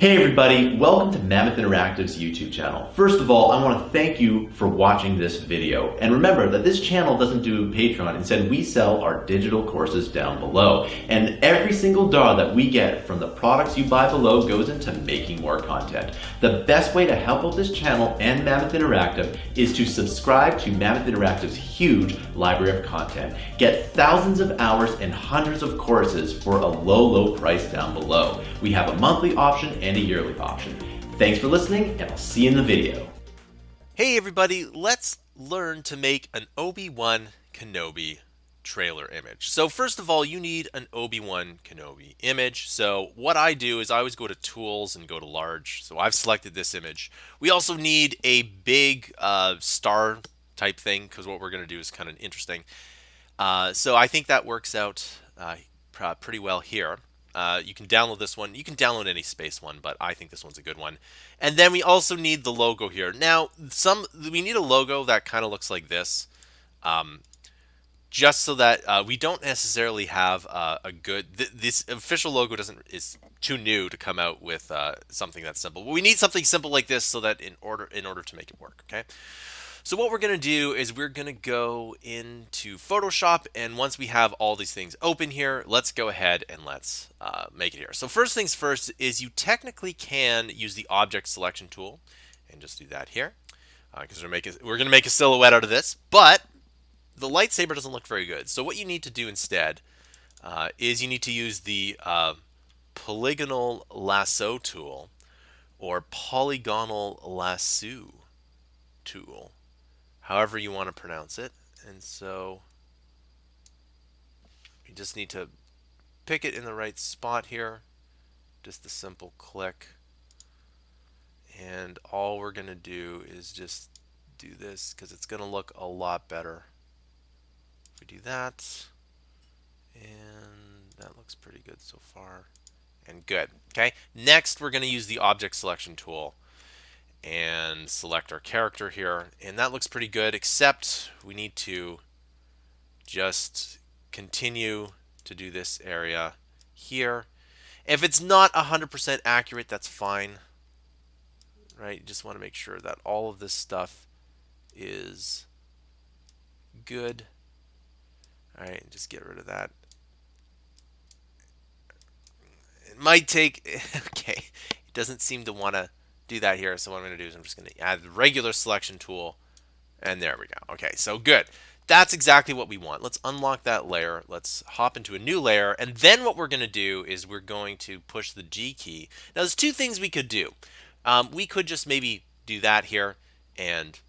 Hey everybody, welcome to Mammoth Interactive's YouTube channel. First of all, I want to thank you for watching this video. And remember that this channel doesn't do Patreon. Instead, we sell our digital courses down below. And every single dollar that we get from the products you buy below goes into making more content. The best way to help out this channel and Mammoth Interactive is to subscribe to Mammoth Interactive's huge library of content. Get thousands of hours and hundreds of courses for a low price down below. We have a monthly option and a yearly option. Thanks for listening, and I'll see you in the video. Hey everybody, let's learn to make an Obi-Wan Kenobi trailer image. So first of all, you need an Obi-Wan Kenobi image. So what I do is I always go to Tools and go to Large. So I've selected this image. We also need a big star type thing because what we're going to do is kind of interesting. So I think that works out pretty well here. You can download this one. You can download any space one, but I think this one's a good one. And then we also need the logo here. Now, we need a logo that kind of looks like this, just so that we don't necessarily have a good. This official logo is too new to come out with something that's simple. But we need something simple like this so that in order to make it work. Okay. So what we're going to do is we're going to go into Photoshop, and once we have all these things open here, let's go ahead and let's make it here. So first things first is you technically can use the object selection tool and just do that here because we're going to make a silhouette out of this, but the lightsaber doesn't look very good. So what you need to do instead is you need to use the polygonal lasso tool or polygonal lasso tool, however you want to pronounce it. And so you just need to pick it in the right spot here, just a simple click, and all we're going to do is just do this because it's going to look a lot better if we do that. And that looks pretty good so far, and good. Okay, next we're going to use the object selection tool and select our character here, and that looks pretty good, except we need to just continue to do this area here. If it's not 100% accurate, that's fine, right? You just want to make sure that all of this stuff is good. All right, just get rid of that. It might take okay, it doesn't seem to want to do that here. So what I'm going to do is I'm just going to add the regular selection tool, and there we go. Okay, so good. That's exactly what we want. Let's unlock that layer. Let's hop into a new layer, and then what we're going to do is we're going to push the G key. Now there's two things we could do. We could just maybe do that here and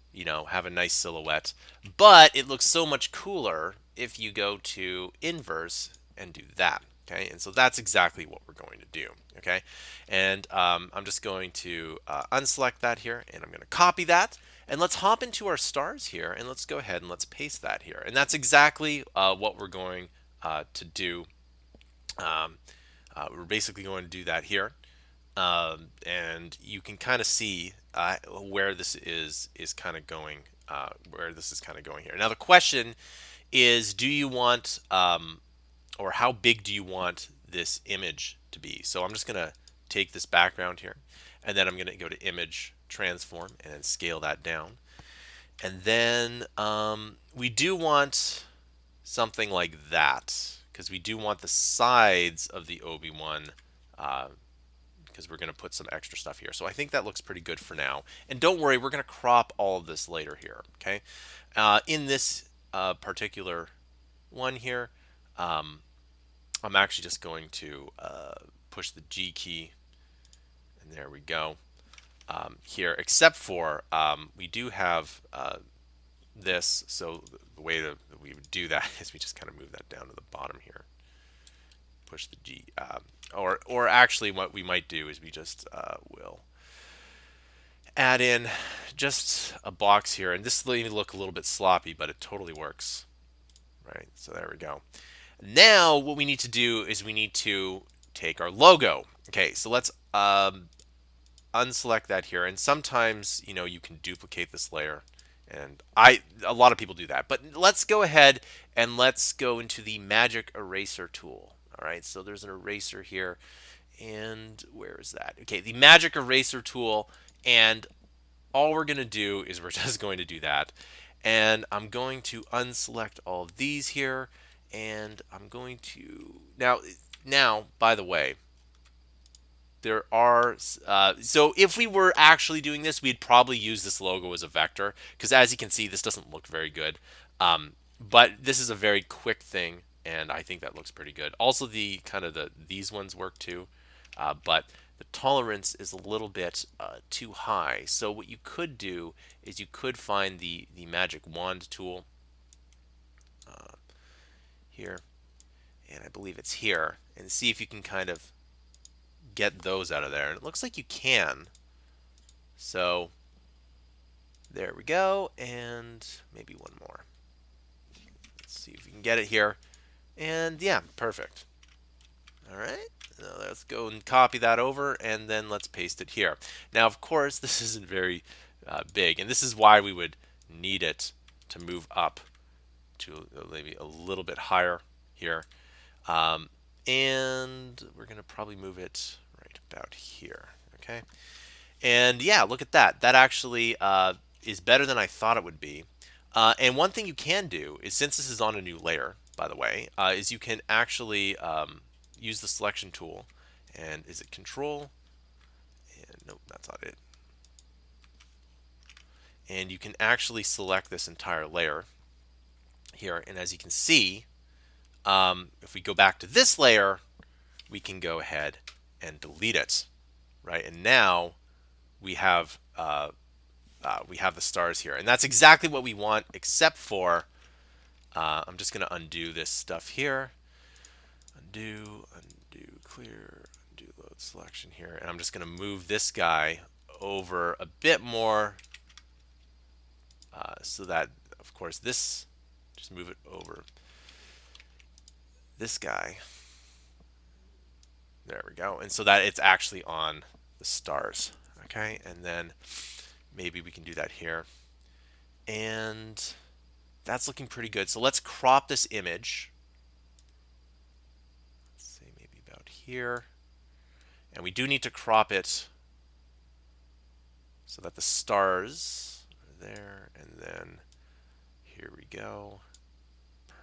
have a nice silhouette, but it looks so much cooler if you go to inverse and do that. Okay, and so that's exactly what we're going to do. Okay, and I'm just going to unselect that here, and I'm going to copy that, and let's hop into our stars here, and let's go ahead and let's paste that here, and that's exactly what we're going to do. We're basically going to do that here, and you can kind of see where this is kind of going, here. Now the question is, do you want or how big do you want this image to be? So I'm just going to take this background here, and then I'm going to go to image transform and then scale that down. And then we do want something like that because we do want the sides of the Obi-Wan because we're going to put some extra stuff here. So I think that looks pretty good for now. And don't worry, we're going to crop all of this later here. Okay, in this particular one here, I'm actually just going to push the G key, and there we go here, except for we do have this. So the way that we would do that is we just kind of move that down to the bottom here, push the G, or actually what we might do is we just will add in just a box here, and this may look a little bit sloppy, but it totally works, right? So there we go. Now what we need to do is we need to take our logo. Okay, so let's unselect that here, and sometimes you can duplicate this layer, and a lot of people do that, but let's go ahead and let's go into the magic eraser tool. All right, so there's an eraser here, And where is that? Okay, the magic eraser tool. And all we're going to do is we're just going to do that. And I'm going to unselect all of these here. And I'm going to now, by the way, there are so if we were actually doing this, we'd probably use this logo as a vector, because as you can see, this doesn't look very good. But this is a very quick thing, and I think that looks pretty good. Also, the kind of these ones work too, but the tolerance is a little bit too high. So what you could do is you could find the magic wand tool here, and I believe it's here, and see if you can kind of get those out of there. And it looks like you can. So there we go, and maybe one more. Let's see if we can get it here. And yeah, perfect. All right, now let's go and copy that over, and then let's paste it here. Now, of course, this isn't very big, and this is why we would need it to move up to maybe a little bit higher here. And we're going to probably move it right about here. Okay. And yeah, look at that. That actually is better than I thought it would be. And one thing you can do is, since this is on a new layer, by the way, is you can actually use the selection tool. And is it control? And nope, that's not it. And you can actually select this entire layer here. And as you can see, if we go back to this layer, we can go ahead and delete it, right? And now we have the stars here, and that's exactly what we want, except for I'm just going to undo this stuff here. Undo, clear, undo load selection here, and I'm just going to move this guy over a bit more, so that, of course, this, just move it over this guy. There we go, and so that it's actually on the stars. Okay, and then maybe we can do that here, and that's looking pretty good. So let's crop this image. Let's say maybe about here, and we do need to crop it so that the stars are there, and then here we go.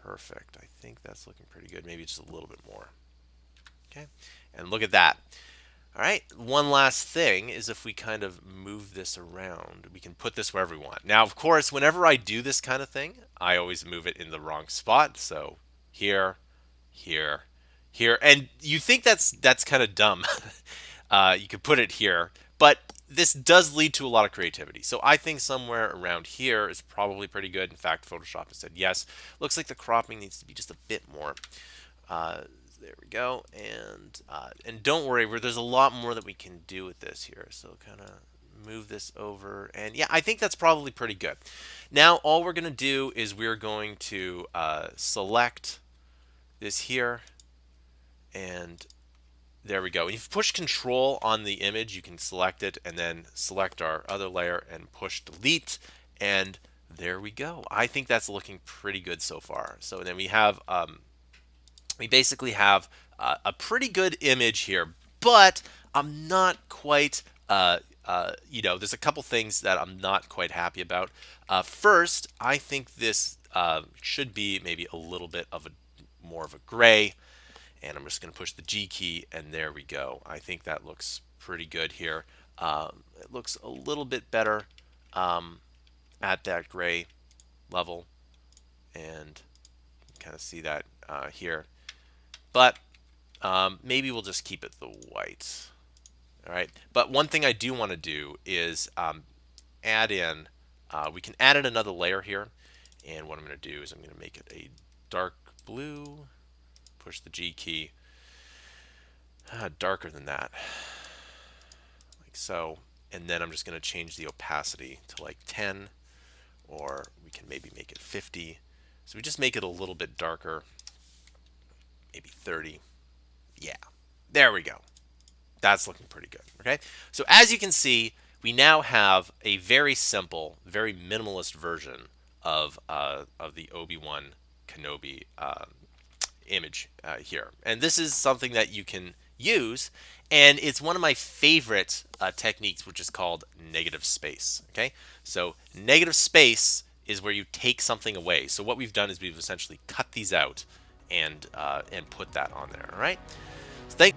Perfect. I think that's looking pretty good. Maybe just a little bit more. Okay, and look at that. All right, one last thing is, if we kind of move this around, we can put this wherever we want. Now, of course, whenever I do this kind of thing, I always move it in the wrong spot. So here, here, here, and you think that's kind of dumb. You could put it here, but this does lead to a lot of creativity. So I think somewhere around here is probably pretty good. In fact, Photoshop has said yes. Looks like the cropping needs to be just a bit more. There we go, and don't worry, there's a lot more that we can do with this here. So kind of move this over, and yeah, I think that's probably pretty good. Now all we're going to do is we're going to select this here, and there we go. And if you push Control on the image, you can select it, and then select our other layer and push Delete, and there we go. I think that's looking pretty good so far. So then we have we basically have a pretty good image here, but I'm not quite, there's a couple things that I'm not quite happy about. First, I think this should be maybe a little bit of more of a gray, and I'm just going to push the G key, and there we go. I think that looks pretty good here. It looks a little bit better at that gray level, and you can kind of see that here. But maybe we'll just keep it the white. All right. But one thing I do want to do is add in, we can add in another layer here. And what I'm going to do is I'm going to make it a dark blue, push the G key, darker than that, like so. And then I'm just going to change the opacity to like 10, or we can maybe make it 50. So we just make it a little bit darker. Maybe 30. Yeah, there we go. That's looking pretty good. Okay, so as you can see, we now have a very simple, very minimalist version of the Obi-Wan Kenobi image here, and this is something that you can use, and it's one of my favorite techniques, which is called negative space. Okay, so negative space is where you take something away. So what we've done is we've essentially cut these out and put that on there. All right. So thank